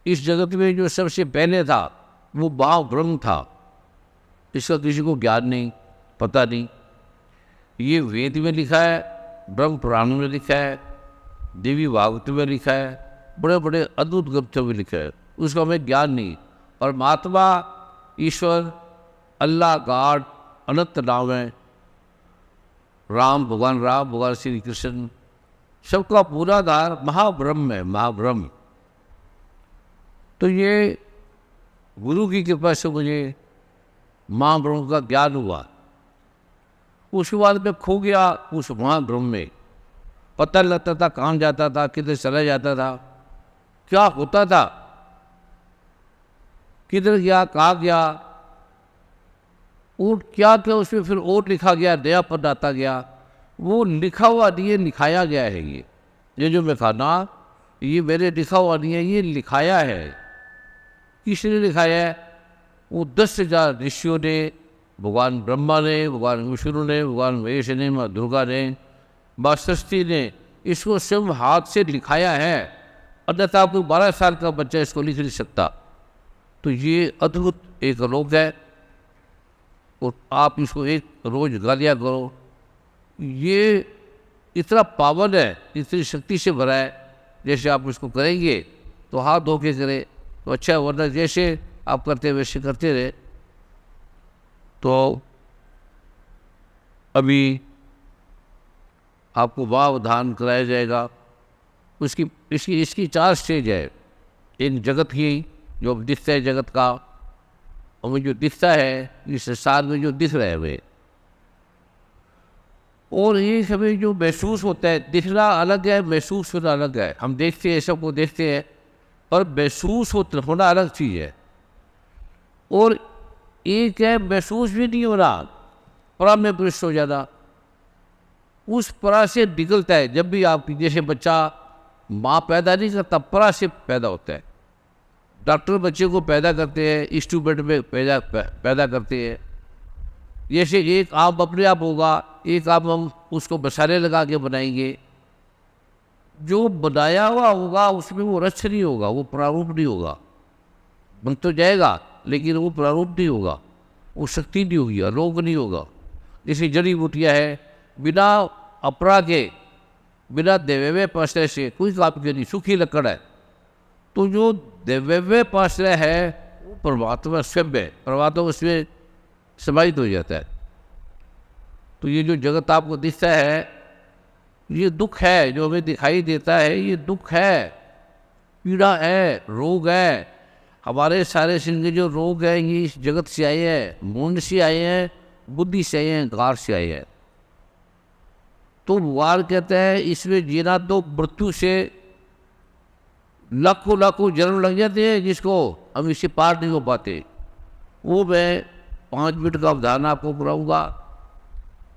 इस जगत में जो सबसे पहले था वो भाव ब्रह्म था। इसका किसी को ज्ञान नहीं, पता नहीं। ये वेद में लिखा है, ब्रह्म पुराण में लिखा है, देवी भागवत में लिखा है, बड़े बड़े अद्भुत ग्रंथों में लिखा है, उसका हमें ज्ञान नहीं। परमात्मा, ईश्वर, अल्लाह, गॉड अनंत नाम है। राम, भगवान श्री कृष्ण, सबका पूरा आधार महाब्रह्म है, महाब्रह्म। तो ये गुरु की कृपा से मुझे महाब्रह्म का ज्ञान हुआ। उसके बाद मैं खो गया उस महाब्रह्म में। पता लगता था कहाँ जाता था, किधर चला जाता था, क्या होता था, किधर गया, कहाँ गया, और क्या क्या उसमें फिर और लिखा गया, नया पद आता गया। वो लिखा हुआ नहीं है, लिखाया गया है। ये जो मैं खाना, ये मेरे लिखा हुआ नहीं है, ये लिखाया है। किसने लिखाया है? वो 10,000 ऋषियों ने, भगवान ब्रह्मा ने, भगवान विष्णु ने, भगवान महेश ने, माँ दुर्गा ने, माँ षष्ठी ने इसको स्वयं हाथ से लिखाया है। अन्यथा आपको 12 साल का बच्चा इसको लिख नहीं सकता। तो ये अद्भुत एक रोग है, और आप इसको एक रोज गा लिया करो। ये इतना पावन है, इतनी शक्ति से भरा है। जैसे आप इसको करेंगे तो हाथ धो के करें तो अच्छा है, वरना जैसे आप करते वैसे करते रहे। तो अभी आपको भाव धान कराया जाएगा। इसकी 4 स्टेज है। एक जगत की, जो दिखता है जगत का, और जो दिखता है इस संसार में जो दिख रहा है वे, और ये सभी जो महसूस होता है। दिखना अलग है, महसूस होना अलग है। हम देखते हैं, सबको देखते हैं, पर महसूस होना अलग चीज़ है। और एक है महसूस भी नहीं हो रहा, परा में प्रविष्ट हो जाना। उस परा से निकलता है। जब भी आप, जैसे बच्चा माँ पैदा नहीं करता, परा से पैदा होता है। डॉक्टर बच्चे को पैदा करते हैं, इंस्ट्रूमेंट में पैदा करते हैं। जैसे एक आम अपने आप होगा, एक आम हम उसको मसाले लगा के बनाएंगे। जो बनाया हुआ होगा उसमें वो रस नहीं होगा, वो प्रारूप नहीं होगा। बन तो जाएगा लेकिन वो प्रारूप नहीं होगा, वो शक्ति नहीं होगी, रोग नहीं होगा। जैसे जड़ी बूटियाँ है, बिना अपरा के, बिना देवे पाश्रय से कोई काम के नहीं, सूखी लकड़ है। तो जो देव्य पाश्रय है वो परमात्मा स्वयं है, परमात्मा उसमें समाहित हो जाता है। तो ये जो जगत आपको दिखता है, ये दुख है, जो हमें दिखाई देता है, ये दुख है, पीड़ा है, रोग है। हमारे सारे सिंह के जो रोग है ये इस जगत से आए हैं, मूंड से आए हैं, बुद्धि से आए हैं, गार से आए हैं। तो वार कहते हैं इसमें जीना तो मृत्यु से लाखों लाखों जन्म लग जाते हैं, जिसको हम इससे पार नहीं हो पाते। वो मैं 5 मिनट का अवधान आपको कराऊंगा।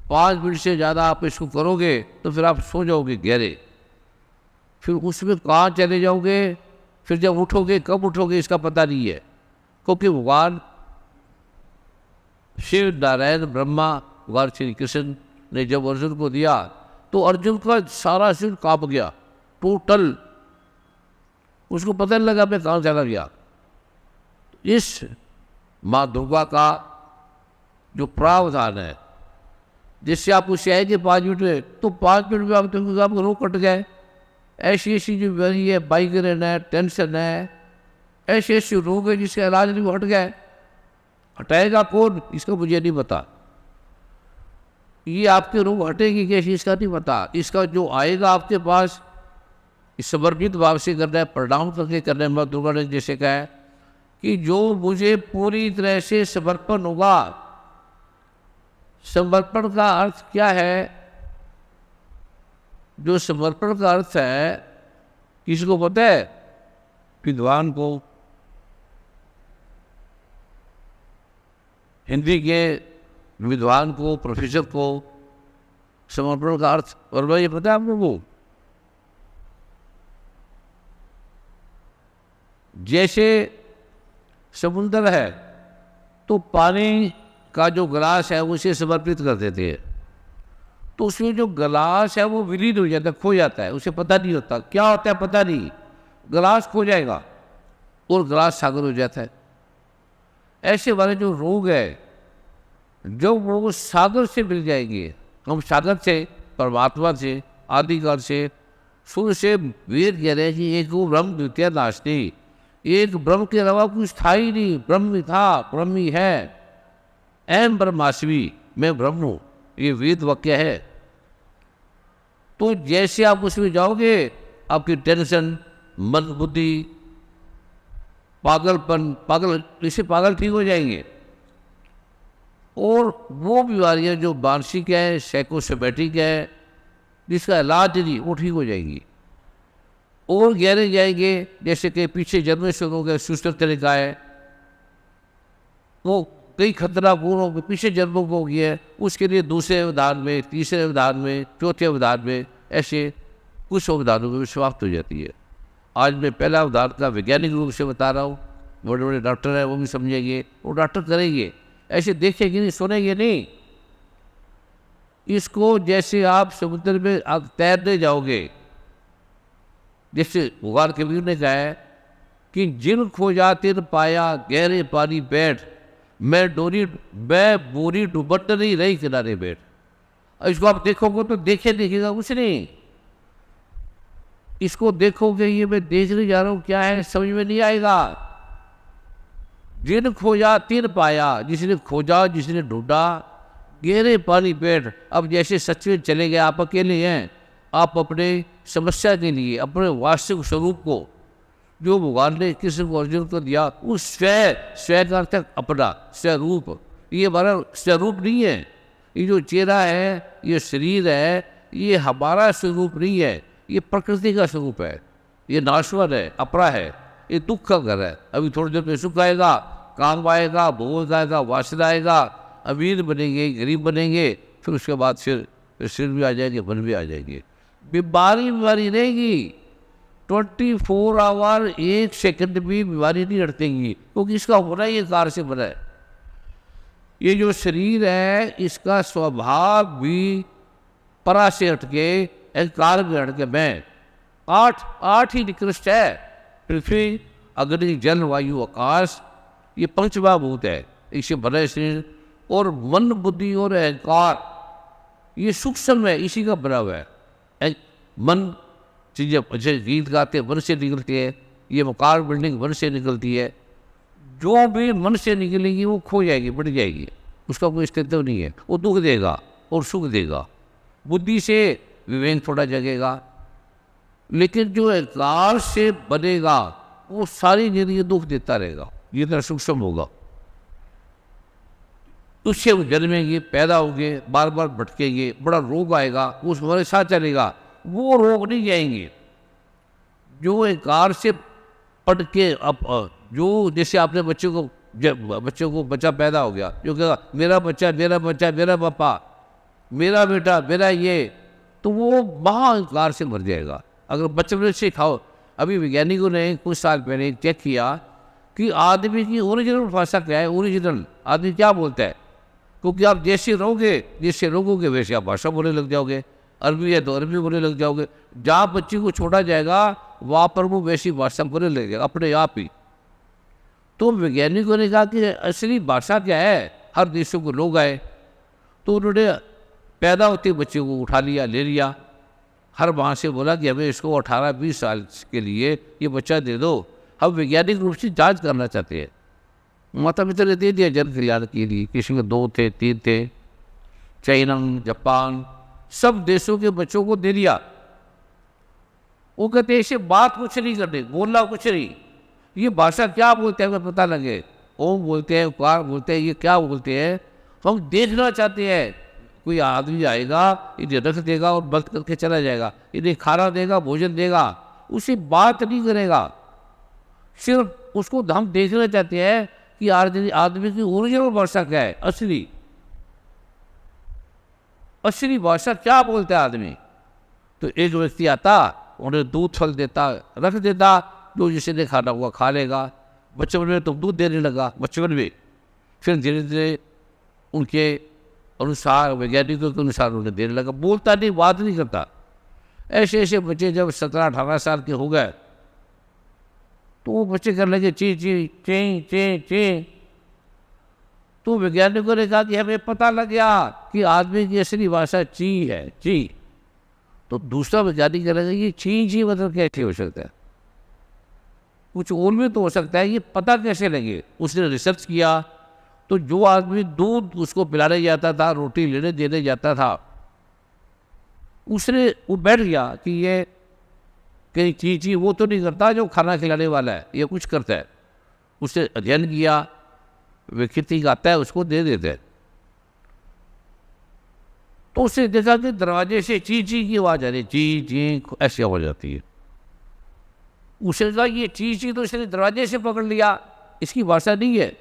5 मिनट से ज़्यादा आप इसको करोगे तो फिर आप सो जाओगे गहरे, फिर उसमें कहाँ चले जाओगे, फिर जब उठोगे कब उठोगे इसका पता नहीं है। क्योंकि भगवान शिव, नारायण, ब्रह्मा, भगवान श्री कृष्ण ने जब अर्जुन को दिया तो अर्जुन का सारा शरीर कांप गया टोटल, उसको पता नहीं लगा मैं कहाँ चला गया। इस माँ दुर्गा का जो प्रावधान है, जिससे आप उससे आएंगे 5 मिनट में, तो 5 मिनट में आप देखोगे आपको रोग कट गए। ऐसी ऐसी जो बीमारी है, माइग्रेन है, टेंशन है, ऐसे ऐसे रोग है जिसका इलाज नहीं, वो हट गए। हटाएगा कौन इसका मुझे नहीं पता। ये आपके रोग हटेगी कैसे इसका नहीं पता। इसका जो आएगा आपके पास, इस समर्पित भाव से करना है, प्रणाम करके करना है। माँ दुर्गा ने जैसे कहा है कि जो मुझे पूरी तरह से समर्पण होगा। समर्पण का अर्थ क्या है? जो समर्पण का अर्थ है, किसको पता है? विद्वान को, हिंदी के विद्वान को, प्रोफेसर को समर्पण का अर्थ और ये पता है आप लोगों को? जैसे समुंदर है तो पानी का जो गिलास है उसे समर्पित कर देते हैं, तो उसमें जो गिलास है वो विलीन हो जाता है, खो जाता है, उसे पता नहीं होता क्या होता है, पता नहीं, गिलास खो जाएगा। और गिलास सागर हो जाता है। ऐसे वाले जो रोग है, जब वो सागर से मिल जाएंगे, हम सागर से, परमात्मा से, आदिकाल से, शुरू से वेद कह रहे हैं कि एक वो ब्रह्म द्वितीय नास्ति, एक ब्रह्म के अलावा कुछ था ही नहीं, ब्रह्म ही था, ब्रह्म ही है, एम ब्रह्मास्मि, मैं ब्रह्म हूँ, ये वेद वाक्य है। तो जैसे आप उसमें जाओगे, आपकी टेंशन, मन बुद्धि, पागलपन, इससे पागल ठीक हो जाएंगे। और वो बीमारियां जो मानसिक है, साइकोसोमैटिक है, जिसका इलाज नहीं, वो ठीक हो जाएंगी। और गहरे जाएंगे, जैसे कि पीछे जन्म से हो गए सुस्तर तरीका है, वो कई खतरापूर्ण हो गए, पीछे जन्मों को हो गया है, उसके लिए दूसरे अवधान में, तीसरे अवधान में, चौथे अवधान में, ऐसे कुछ अवधानों में समाप्त हो जाती है। आज मैं पहला अवधान का वैज्ञानिक रूप से बता रहा हूँ, बड़े बड़े डॉक्टर हैं वो भी समझेंगे, वो डॉक्टर करेंगे, ऐसे देखेंगे नहीं, सुनेंगे नहीं। इसको जैसे आप समुद्र में आप तैरने जाओगे, जैसे भगवान कबीर ने कहा है कि जिन खोजा तिन पाया गहरे पानी बैठ, मैं बोरी डुबट नहीं रही किनारे बैठ। इसको आप देखोगे तो देखेगा कुछ नहीं, इसको देखोगे ये मैं देखने जा रहा हूँ क्या है, समझ में नहीं आएगा। जिन खोजा तिन पाया, जिसने खोजा, जिसने ढूंढा, गहरे पानी बैठ। अब जैसे सच में चले गए, आप अकेले हैं, आप अपने समस्या के लिए, अपने वास्तविक स्वरूप को जो भगवान ने कृष्ण को अर्जुन को दिया, उस स्व का अर्थ अपना स्वरूप, ये हमारा स्वरूप नहीं है। ये जो चेहरा है, ये शरीर है, ये हमारा स्वरूप नहीं है, ये प्रकृति का स्वरूप है, ये नाशवर है, अपरा है, ये दुख का घर है। अभी थोड़ी देर में सुख आएगा, काम आएगा, भोग आएगा, वासना आएगा, अमीर बनेंगे, गरीब बनेंगे, फिर उसके बाद फिर सिर भी आ जाएंगे, बन भी आ जाएंगे। बीमारी रहेगी, 24 आवर, 1 सेकंड भी बीमारी नहीं हटेगी, क्योंकि इसका होना ये कार से बना है। ये जो शरीर है, इसका स्वभाव भी परा से हटके, अहंकार में हटके, मैं आठ ही निकृष्ट है, पृथ्वी, अग्नि, जल, वायु, आकाश, ये पंचमहाभूत है, इससे बने शरीर। और मन, बुद्धि और अहंकार, ये सूक्ष्म है, इसी का बना हुआ है। मन चीज़ें, जैसे गीत गाते मन से निकलती है, ये मकान बिल्डिंग मन से निकलती है, जो भी मन से निकलेगी वो खो जाएगी, बढ़ जाएगी, उसका कोई अस्तित्व नहीं है। वो दुख देगा और सुख देगा, बुद्धि से विवेक थोड़ा जगेगा, लेकिन जो अहंकार से बनेगा वो सारी जिंदगी दुख देता रहेगा, जितना सूक्ष्म होगा। उससे वो जन्मेंगे, पैदा होंगे, बार बार भटकेंगे, बड़ा रोग आएगा, वो हमारे साथ चलेगा, वो रोग नहीं जाएंगे। जो अहंकार से पढ़ के, अब जो जैसे आपने बच्चों को बच्चा पैदा हो गया, जो कहेगा मेरा बच्चा, मेरा पापा, मेरा बेटा, मेरा ये, तो वो महाअहंकार से मर जाएगा। अगर बचपन से खाओ, अभी वैज्ञानिकों ने कुछ साल पहले चेक किया कि आदमी की ओरिजिनल भाषा क्या है, ओरिजिनल आदमी क्या बोलता है, क्योंकि आप जैसे रहोगे वैसे आप भाषा बोलने लग जाओगे। अरबी है तो अरबी बोलने लग जाओगे, जहाँ बच्चे को छोड़ा जाएगा वहाँ पर वो वैसी भाषा बोलने लग जाएगा अपने आप ही। तो वैज्ञानिकों ने कहा कि असली भाषा क्या है, हर देशों के लोग आए, तो उन्होंने पैदा होते बच्चे को उठा लिया, ले लिया, हर वहाँ से बोला कि हमें इसको 18-20 साल के लिए ये बच्चा दे दो, हम वैज्ञानिक रूप से जांच करना चाहते हैं। माता पिता ने दे दिया जन कल्याण के लिए, किसी में 2 थे 3 थे, चाइना, जापान, सब देशों के बच्चों को दे दिया। वो कहते ऐसे बात कुछ नहीं करते, बोलना कुछ नहीं, ये भाषा क्या बोलते हैं हमें पता लगे, ओम बोलते हैं, उकार बोलते हैं, ये क्या बोलते हैं, हम देखना चाहते हैं। कोई आदमी आएगा, इन्हें रख देगा और बंद करके चला जाएगा, इन्हें खाना देगा, भोजन देगा, उसे बात नहीं करेगा, सिर्फ उसको हम देखना चाहते हैं कि आदमी की ओरिजिनल भाषा क्या है, असली भाषा क्या बोलता है आदमी। तो एक व्यक्ति आता, उन्हें दूध फल देता, रख देता, जो जिसे ने खाना हुआ खा लेगा। बचपन में तो दूध देने लगा, बचपन में, फिर धीरे धीरे उनके अनुसार, वैज्ञानिकों के अनुसार उन्हें देने लगा, बोलता नहीं, बात नहीं करता। ऐसे ऐसे बच्चे जब 17-18 साल के हो गए, तो वो बच्चे करने लगे ची ची ची ची ची। तो वैज्ञानिकों ने कहा कि हमें पता लग गया कि आदमी की असली भाषा ची है, ची। तो दूसरा वैज्ञानिक कहने लगा ये ची मतलब कैसे हो सकता है, कुछ और भी तो हो सकता है, ये पता कैसे लगे। उसने रिसर्च किया तो जो आदमी दूध उसको पिलाने जाता था, रोटी लेने देने जाता था, उसने वो बैठ गया कि ये कहीं ची वो तो नहीं करता जो खाना खिलाने वाला है, ये कुछ करता है। उसने अध्ययन किया, विकृति आता है उसको दे देते हैं। तो उसने देखा कि दरवाजे से ची की आवाज आ रही, ची ऐसी आवाज आती है। उसने कहा ये ची तो इसने दरवाजे से पकड़ लिया, इसकी भाषा नहीं है।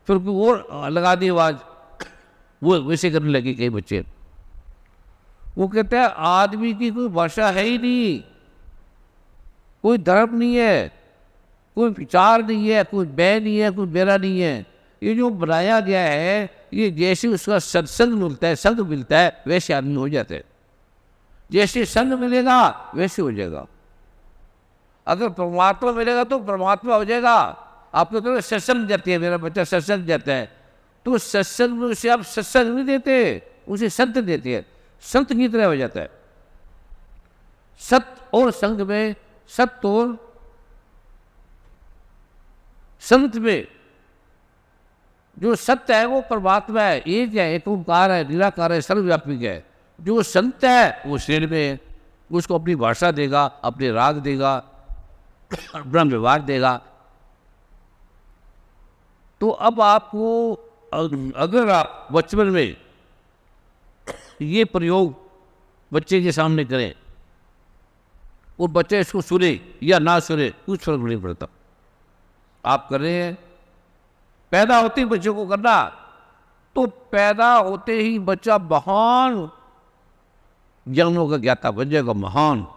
फिर वो लगा दी आवाज, वो वैसे करने लगे कई बच्चे। वो कहते हैं आदमी की कोई भाषा है ही नहीं, कोई धर्म नहीं है, कोई विचार नहीं है, कोई मैं नहीं है, कोई मेरा नहीं है। ये जो बनाया गया है ये जैसे उसका सत्संग मिलता है, संग मिलता है, वैसे आदमी हो जाते हैं। जैसे संग मिलेगा वैसे हो जाएगा। अगर परमात्मा मिलेगा तो परमात्मा हो जाएगा। आप तो सत्संग जाते हैं, मेरा बच्चा सत्संग जाता है, तो सत्संग में उसे आप सत्संग नहीं देते, उसे संत देते हैं, संत की तरह हो जाता है। सत्य और संग में, सत्य और संत में जो सत्य है वो परमात्मा है, एक है, एक ओंकार है, निराकार है, सर्वव्यापी है। जो संत है वो शरीर में है, उसको अपनी भाषा देगा, अपने राग देगा, ब्रह्म व्यवहार देगा। तो अब आपको अगर आप बचपन में ये प्रयोग बच्चे के सामने करें और बच्चे इसको सुने या ना सुने कुछ फर्क नहीं पड़ता। आप कर रहे हैं, पैदा होते ही बच्चों को करना, तो पैदा होते ही बच्चा महान ज्ञानों का ज्ञाता बन जाएगा, महान।